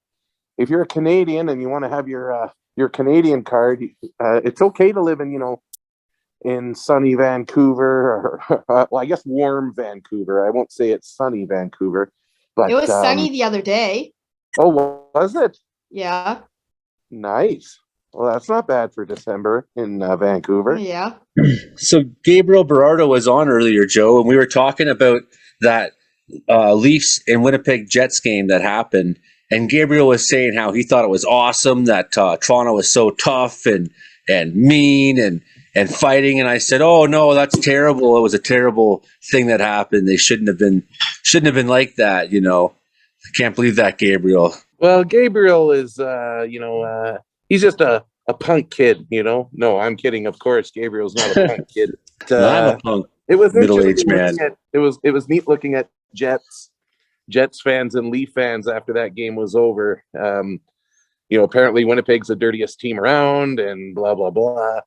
a Canadian and you want to have your Canadian card, it's okay to live in sunny Vancouver, or well, I guess warm Vancouver. I won't say it's sunny Vancouver, but it was sunny the other day. Oh, was it? Yeah. Nice. Well, that's not bad for December in Vancouver. Yeah. So Gabriel Berardo was on earlier, Joe, and we were talking about that Leafs and Winnipeg Jets game that happened, and Gabriel was saying how he thought it was awesome that Toronto was so tough and mean and fighting, and I said, "Oh no, that's terrible. It was a terrible thing that happened. They shouldn't have been like that." I can't believe that, Gabriel. Well, Gabriel is he's just a punk kid, No, I'm kidding. Of course, Gabriel's not a punk kid. I'm a punk. It was middle-aged man. It was neat looking at Jets fans and Leaf fans after that game was over. Apparently Winnipeg's the dirtiest team around, and blah blah blah.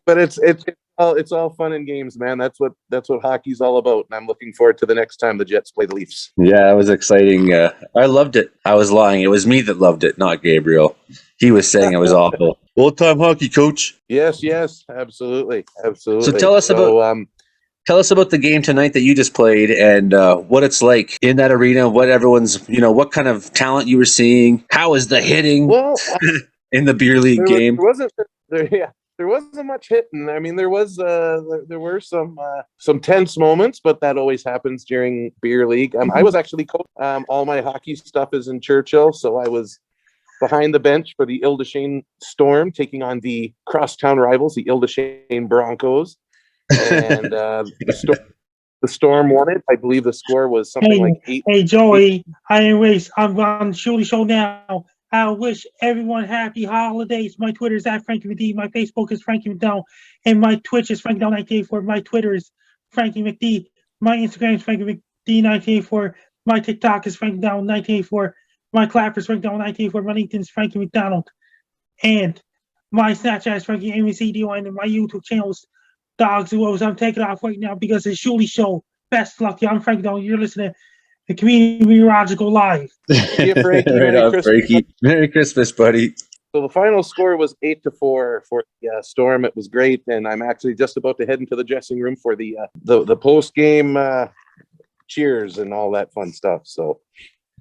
but it's all fun and games, man. That's what hockey's all about, and I'm looking forward to the next time the Jets play the Leafs. Yeah, it was exciting. I loved it. I was lying. It was me that loved it, not Gabriel. He was saying it was awful. Old-time hockey coach. Yes, absolutely. So tell us about the game tonight that you just played, and what it's like in that arena. What everyone's, what kind of talent you were seeing. How is the hitting in the beer league game? There wasn't much hitting. I mean, there were some tense moments, but that always happens during beer league. I was actually coach. All my hockey stuff is in Churchill, so I was behind the bench for the Ile-des-Chênes Storm, taking on the crosstown rivals, the Ile-des-Chênes Broncos, and the Storm won it. I believe the score was something like 8. Hey Joey, I'm on the Shuley Show now. I wish everyone happy holidays. My Twitter is @Frankie McD. My Facebook is Frankie McDonald. And my Twitch is Frankie McDonald 1984. My Twitter is Frankie McD. My Instagram is Frankie McD 1984. My TikTok is Frankie McDonald 1984. My Clapper is Frankie McDonald 1984. My LinkedIn is Frankie McDonald. And my Snapchat is Frankie MCDO. And my YouTube channel is Dogs and Wolves. I'm taking off right now because it's Shuley Show. Best of luck. I'm Frankie McDonald. You're listening to Comedeorological Live. Frankie. Merry Christmas, buddy. So the final score was 8-4 for the Storm. It was great, and I'm actually just about to head into the dressing room for the post game cheers and all that fun stuff. So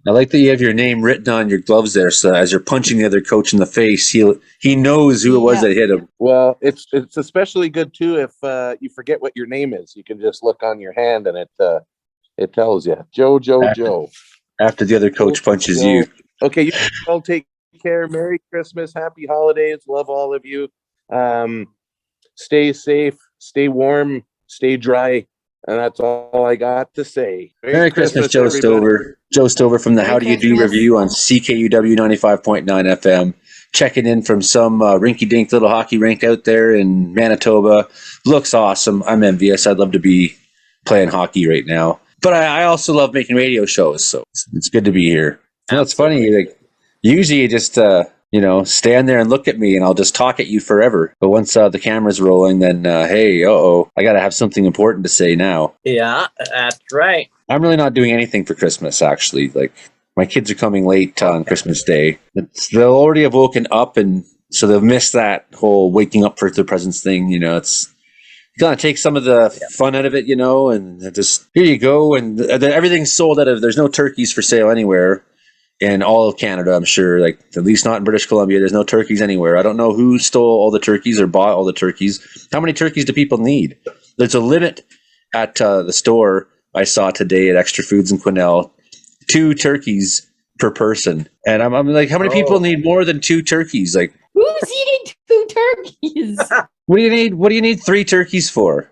I like that you have your name written on your gloves there, so as you're punching the other coach in the face, he knows who it was that hit him. Well, it's especially good too if you forget what your name is. You can just look on your hand and it tells you Joe. After the other coach punches you. Okay, I'll take care. Merry Christmas. Happy holidays. Love all of you. Stay safe, stay warm, stay dry. And that's all I got to say. Merry Christmas, Joe everybody. Stover. Joe Stover from the Merry How Do You Do Christmas. review on CKUW 95.9 FM. Checking in from some rinky-dink little hockey rink out there in Manitoba. Looks awesome. I'm envious. I'd love to be playing hockey right now. But I also love making radio shows, so it's good to be here. You know, it's funny. Like, usually you just stand there and look at me, and I'll just talk at you forever. But once the camera's rolling, then hey, I got to have something important to say now. Yeah, that's right. I'm really not doing anything for Christmas, actually. Like, my kids are coming late on Christmas Day. They'll already have woken up, and so they'll miss that whole waking up for their presents thing. You know, it's going to take some of the fun out of it, and just, here you go. And everything's sold out of, there's no turkeys for sale anywhere in all of Canada, I'm sure. Like, at least not in British Columbia. There's no turkeys anywhere. I don't know who stole all the turkeys or bought all the turkeys. How many turkeys do people need? There's a limit at the store I saw today at Extra Foods in Quesnel. 2 turkeys per person. And I'm like, how many people need more than 2 turkeys? Like, Who's eating 2 turkeys? what do you need? What do you need 3 turkeys for?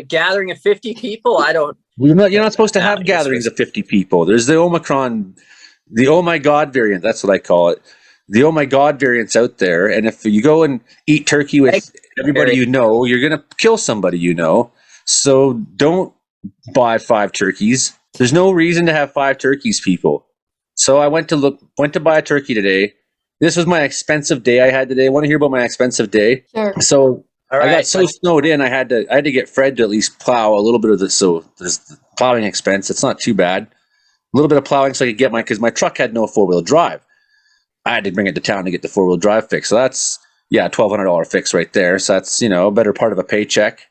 Gathering of 50 people? I don't. You're not supposed to have gatherings of 50 people. There's the Omicron, the oh my God variant. That's what I call it. The oh my God variant's out there. And if you go and eat turkey with everybody you know, you're going to kill somebody you know. So don't buy 5 turkeys. There's no reason to have 5 turkeys, people. So I went to buy a turkey today. This was my expensive day I had today. Want to hear about my expensive day? Sure. So All I right, got so snowed in, I had to get Fred to at least plow a little bit of this. So there's the plowing expense. It's not too bad. A little bit of plowing so I could get because my truck had no 4-wheel drive. I had to bring it to town to get the 4-wheel drive fix. So that's $1,200 fix right there. So that's a better part of a paycheck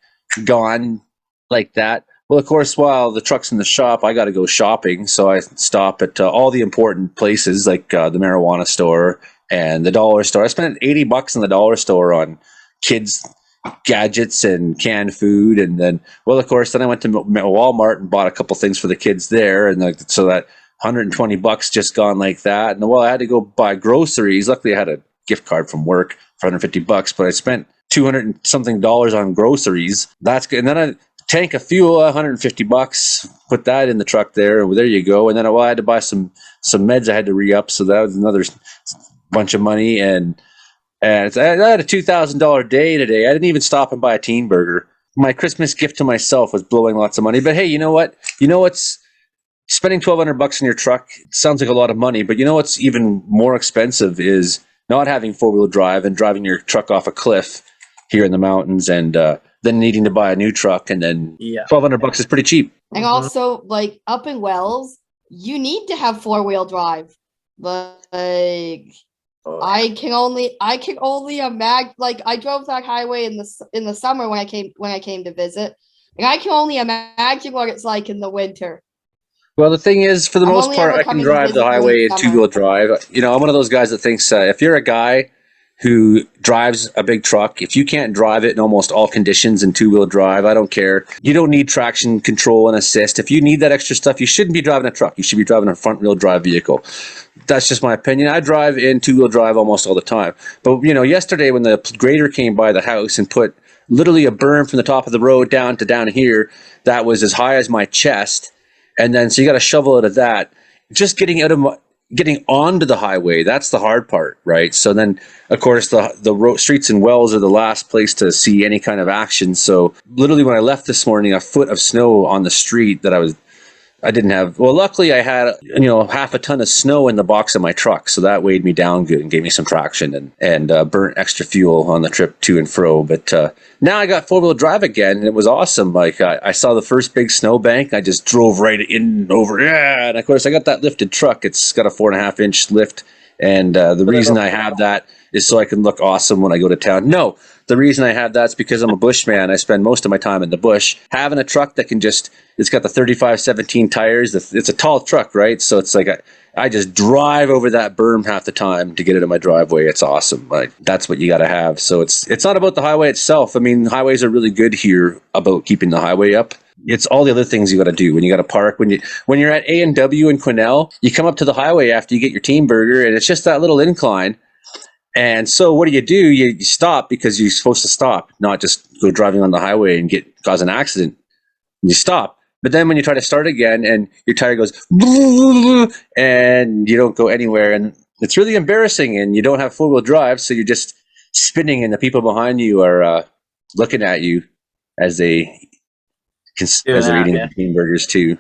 gone like that. Well, of course, while the truck's in the shop, I got to go shopping. So I stop at all the important places like the marijuana store and the dollar store. I spent $80 in the dollar store on kids' gadgets and canned food. And then, of course, then I went to Walmart and bought a couple things for the kids there. And so that $120 just gone like that. And I had to go buy groceries. Luckily, I had a gift card from work for $150, but I spent $200 and something on groceries. That's good. And then tank of fuel, $150. Put that in the truck there. There you go. And then I had to buy some meds I had to re-up. So that was another bunch of money. And I had a $2,000 day today. I didn't even stop and buy a teen burger. My Christmas gift to myself was blowing lots of money. But hey, you know what? Spending $1,200 in your truck sounds like a lot of money. But you know what's even more expensive is not having 4-wheel drive and driving your truck off a cliff here in the mountains and then needing to buy a new truck, and then $1,200 is pretty cheap. And also, like, up in Wells, you need to have 4-wheel drive. Like, I can only imagine. Like, I drove that highway in the summer when I came to visit, and I can only imagine what it's like in the winter. Well, the thing is, for the most part, I can drive the highway in 2-wheel drive. I'm one of those guys that thinks if you're a guy who drives a big truck, if you can't drive it in almost all conditions in 2-wheel drive, I don't care. You don't need traction control and assist. If you need that extra stuff, you shouldn't be driving a truck. You should be driving a front-wheel drive vehicle. That's just my opinion. I drive in 2-wheel drive almost all the time. But, yesterday when the grader came by the house and put literally a berm from the top of the road down to down here, that was as high as my chest. And then, so you got to shovel out of that. Just getting onto the highway, that's the hard part, right? So then, of course, the road streets in Wells are the last place to see any kind of action. So literally when I left this morning, a foot of snow on the street that I didn't have. Well, luckily I had, half a ton of snow in the box of my truck. So that weighed me down good and gave me some traction and burnt extra fuel on the trip to and fro. But now I got 4-wheel drive again, and it was awesome. Like I saw the first big snowbank. I just drove right in over. Yeah. And of course I got that lifted truck. It's got a 4.5-inch lift. And the reason I have that is so I can look awesome when I go to town. No, the reason I have that is because I'm a bushman. I spend most of my time in the bush. Having a truck that it's got the 35-17 tires. It's a tall truck, right? So it's like I just drive over that berm half the time to get it in my driveway. It's awesome. Like, that's what you got to have. So it's not about the highway itself. I mean, highways are really good here about keeping the highway up. it's all the other things you got to do when you got to park. When you're at A&W in Quesnel, you come up to the highway after you get your team burger, and it's just that little incline. And so what do? You stop because you're supposed to stop, not just go driving on the highway and cause an accident. You stop. But then when you try to start again and your tire goes and you don't go anywhere, and it's really embarrassing, and you don't have four-wheel drive, so you're just spinning, and the people behind you are looking at you as they're eating the team burgers too.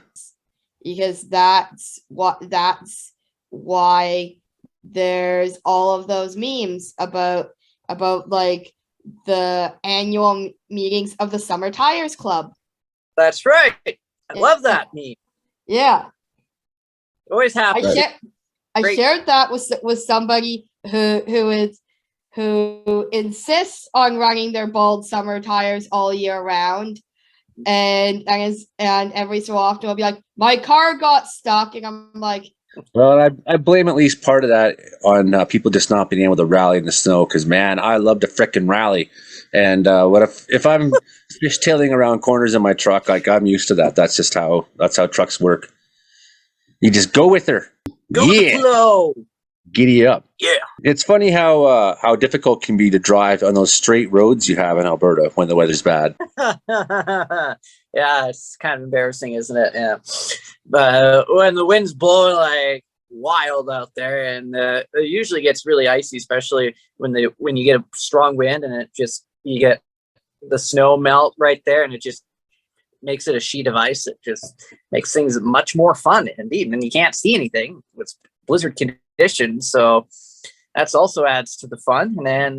Because that's why there's all of those memes about like the annual meetings of the Summer Tires Club. That's right. I love that meme. Yeah. Always happens. I shared that with somebody who insists on running their bald summer tires all year round. And every so often will be like, my car got stuck, and I'm like, well, I blame at least part of that on people just not being able to rally in the snow, because man, I love to frickin' rally. And what if I'm fishtailing around corners in my truck, like I'm used to that. That's how trucks work. You just go with her. Go with the flow. Giddy up. Yeah. It's funny how difficult it can be to drive on those straight roads you have in Alberta when the weather's bad. Yeah, it's kind of embarrassing, isn't it? Yeah. But when the wind's blowing like wild out there, and it usually gets really icy, especially when you get a strong wind, and you get the snow melt right there, and it just makes it a sheet of ice. It just makes things much more fun, indeed. And you can't see anything with blizzard conditions, so that's also adds to the fun. And then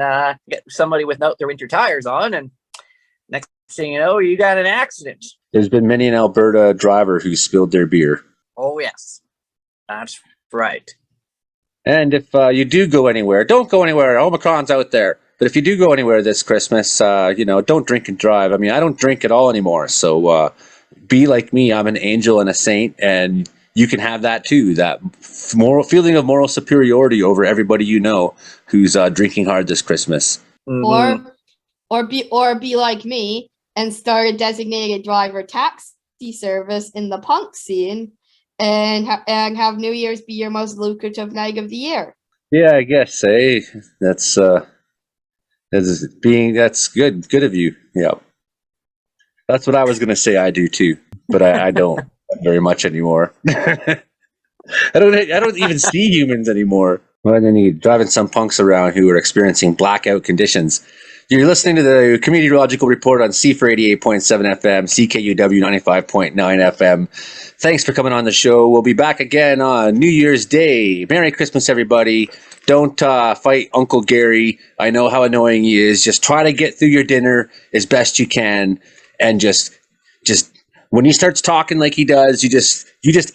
get somebody without their winter tires on, and next thing you know, you got an accident. There's been many an Alberta driver who spilled their beer. Oh yes, that's right. And if you do go anywhere, don't go anywhere. Omicron's out there. But if you do go anywhere this Christmas, don't drink and drive. I mean, I don't drink at all anymore. So be like me. I'm an angel and a saint, and you can have that too. That feeling of moral superiority over everybody you know who's drinking hard this Christmas. Mm-hmm. Or be like me and start a designated driver taxi service in the punk scene, and have New Year's be your most lucrative night of the year. Yeah, I guess. Hey, that's good of you. Yeah, that's what I was gonna say. I do too, but I don't very much anymore. I don't even see humans anymore. Well, then you driving some punks around who are experiencing blackout conditions. You're listening to the Comedeorological Report on CFUR 88.7 FM, CKUW 95.9 FM. Thanks for coming on the show. We'll be back again on New Year's Day. Merry Christmas, everybody. Don't fight Uncle Gary. I know how annoying he is. Just try to get through your dinner as best you can, and just when he starts talking like he does, you just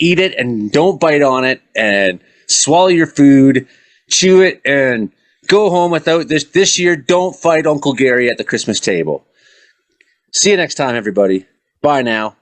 eat it and don't bite on it, and swallow your food, chew it, and go home without this year. Don't fight Uncle Gary at the Christmas table. See you next time, everybody. Bye now.